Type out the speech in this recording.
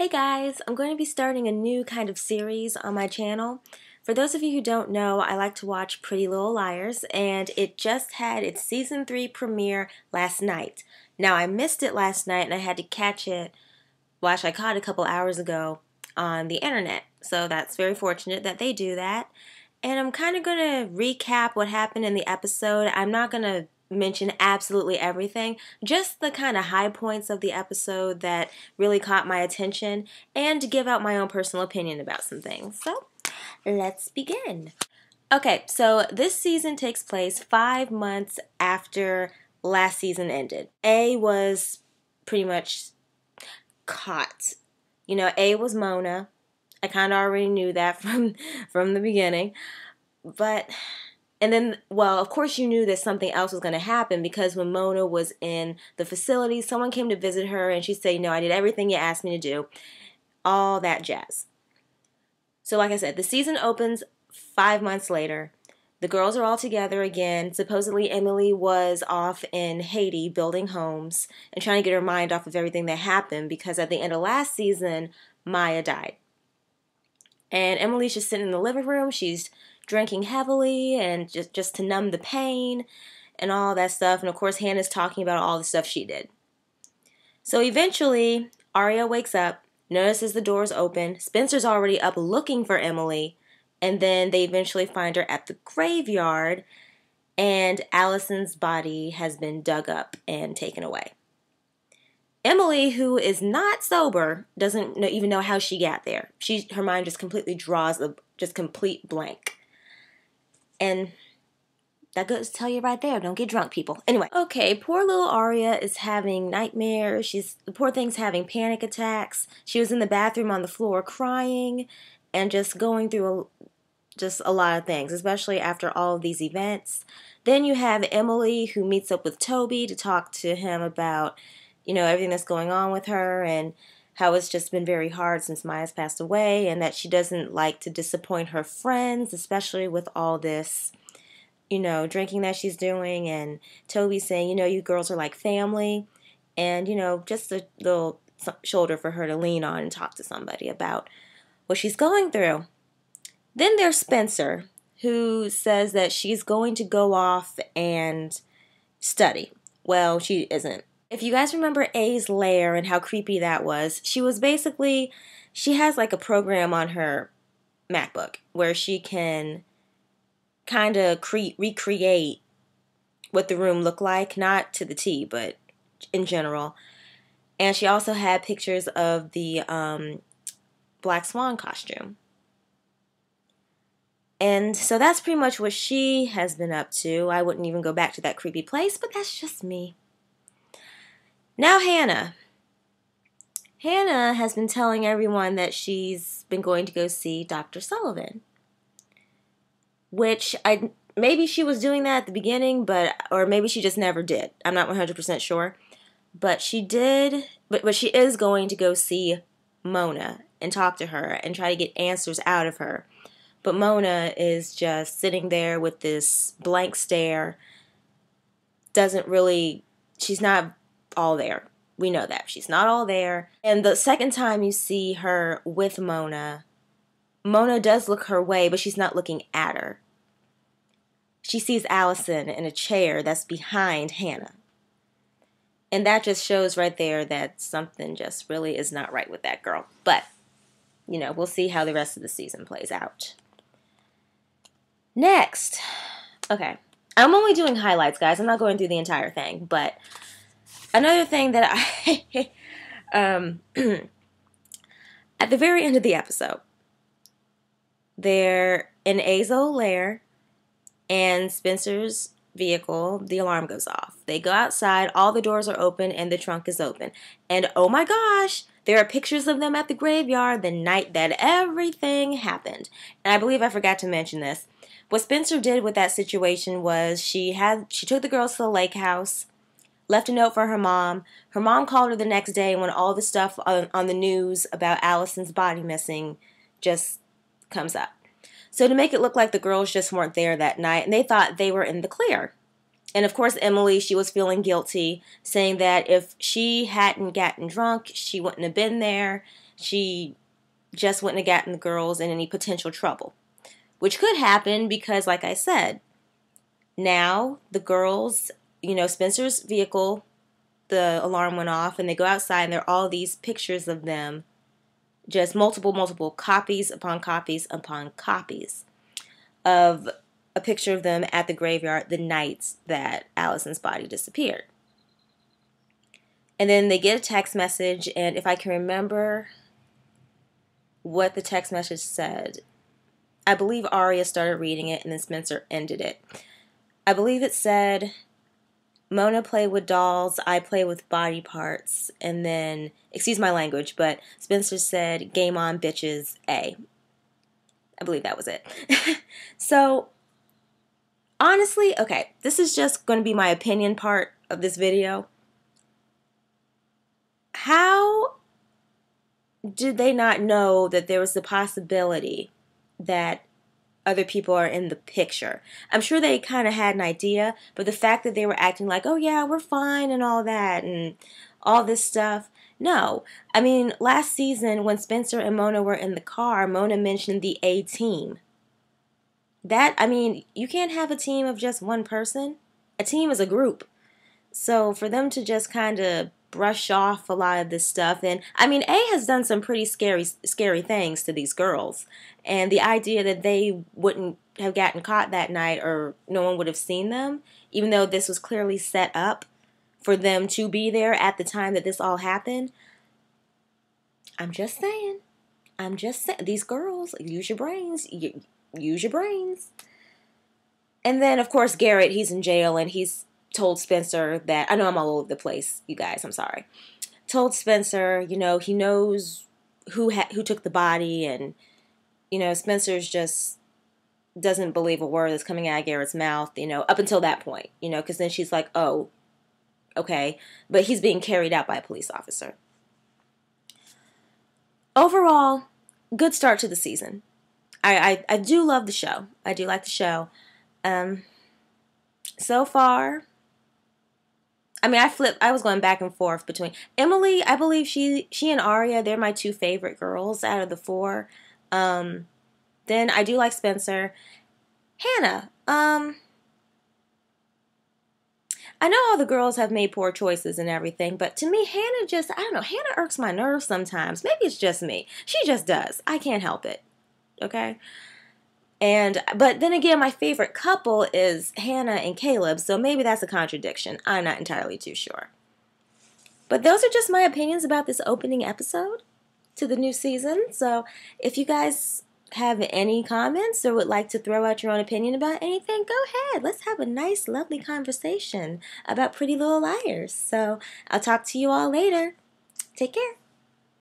Hey guys, I'm going to be starting a new kind of series on my channel. For those of you who don't know, I like to watch Pretty Little Liars, and it just had its season 3 premiere last night. Now, I missed it last night and I had to catch it, well, actually I caught it a couple hours ago on the internet. So that's very fortunate that they do that. And I'm kind of going to recap what happened in the episode. I'm not going to mention absolutely everything, just the kind of high points of the episode that really caught my attention, and to give out my own personal opinion about some things. So, let's begin. Okay, so this season takes place 5 months after last season ended. A was pretty much caught. You know, A was Mona. I kind of already knew that from the beginning. But, and then, well, of course you knew that something else was going to happen, because when Mona was in the facility, someone came to visit her and she said, I did everything you asked me to do. All that jazz. So like I said, the season opens 5 months later. The girls are all together again. Supposedly Emily was off in Haiti building homes and trying to get her mind off of everything that happened, because at the end of last season, Maya died. And Emily's just sitting in the living room. She's drinking heavily and just to numb the pain and all that stuff. And of course, Hannah's talking about all the stuff she did. So eventually, Aria wakes up, notices the doors open. Spencer's already up looking for Emily. And then they eventually find her at the graveyard. And Allison's body has been dug up and taken away. Emily, who is not sober, doesn't even know how she got there. Her mind just completely draws a just complete blank. And that goes to tell you right there, don't get drunk, people. Anyway, okay, poor little Aria is having nightmares. The poor thing's having panic attacks. She was in the bathroom on the floor crying and just going through just a lot of things, especially after all of these events. Then you have Emily, who meets up with Toby to talk to him about everything that's going on with her, and how it's just been very hard since Maya's passed away, and that she doesn't like to disappoint her friends, especially with all this, drinking that she's doing. And Toby saying, you girls are like family, and, just a little shoulder for her to lean on and talk to somebody about what she's going through. Then there's Spencer, who says that she's going to go off and study. Well, she isn't. If you guys remember A's lair and how creepy that was, she has like a program on her MacBook where she can kind of recreate what the room looked like, not to the T, but in general. And she also had pictures of the Black Swan costume. And so that's pretty much what she has been up to. I wouldn't even go back to that creepy place, but that's just me. Now Hannah. Hannah has been telling everyone that she's been going to go see Dr. Sullivan. Which, maybe she was doing that at the beginning, or maybe she just never did. I'm not 100% sure. But she did, but she is going to go see Mona and talk to her and try to get answers out of her. But Mona is just sitting there with this blank stare. She's not all there. We know that. She's not all there. And the second time you see her with Mona, Mona does look her way, but she's not looking at her. She sees Allison in a chair that's behind Hannah. And that just shows right there that something just really is not right with that girl. But, we'll see how the rest of the season plays out. Next. Okay. I'm only doing highlights, guys. I'm not going through the entire thing, but another thing that at the very end of the episode, they're in A's old lair, and Spencer's vehicle, the alarm goes off. They go outside, all the doors are open, and the trunk is open. And oh my gosh, there are pictures of them at the graveyard the night that everything happened. And I believe I forgot to mention this. What Spencer did with that situation was she took the girls to the lake house, left a note for her mom. Her mom called her the next day when all the stuff on the news about Allison's body missing just comes up. So to make it look like the girls just weren't there that night, and they thought they were in the clear. And of course, Emily, she was feeling guilty, saying that if she hadn't gotten drunk, she wouldn't have been there. She just wouldn't have gotten the girls in any potential trouble. Which could happen because, like I said, now the girls, Spencer's vehicle, the alarm went off, and they go outside, and there are all these pictures of them, just multiple copies upon copies upon copies of a picture of them at the graveyard the night that Allison's body disappeared. And then they get a text message, and if I can remember what the text message said, I believe Aria started reading it and then Spencer ended it. I believe it said, Mona play with dolls, I play with body parts, and then, excuse my language, but Spencer said, game on bitches, A. I believe that was it. So, honestly, okay, this is just going to be my opinion part of this video. How did they not know that there was the possibility that other people are in the picture? I'm sure they kind of had an idea, but the fact that they were acting like, oh yeah, we're fine and all that and all this stuff. No. I mean, last season when Spencer and Mona were in the car, Mona mentioned the A team. You can't have a team of just one person. A team is a group. So for them to just kind of brush off a lot of this stuff, and A has done some pretty scary things to these girls, and the idea that they wouldn't have gotten caught that night or no one would have seen them, even though this was clearly set up for them to be there at the time that this all happened. I'm just saying, these girls, use your brains, use your brains. And then of course Garrett, he's in jail, and he's told Spencer that, I know I'm all over the place, you guys, I'm sorry. Told Spencer, he knows who took the body, and, Spencer's just doesn't believe a word that's coming out of Garrett's mouth, up until that point, because then she's like, oh, okay, but he's being carried out by a police officer. Overall, good start to the season. I do love the show. I do like the show. So far, I was going back and forth between Emily. I believe she and Aria, they're my two favorite girls out of the four. Then I do like Spencer. Hannah. I know all the girls have made poor choices and everything, but to me, Hannah just, I don't know, Hannah irks my nerves sometimes. Maybe it's just me. She just does. I can't help it. Okay? But then again, my favorite couple is Hannah and Caleb, so maybe that's a contradiction. I'm not entirely too sure. But those are just my opinions about this opening episode to the new season. So if you guys have any comments or would like to throw out your own opinion about anything, go ahead. Let's have a nice, lovely conversation about Pretty Little Liars. So I'll talk to you all later. Take care.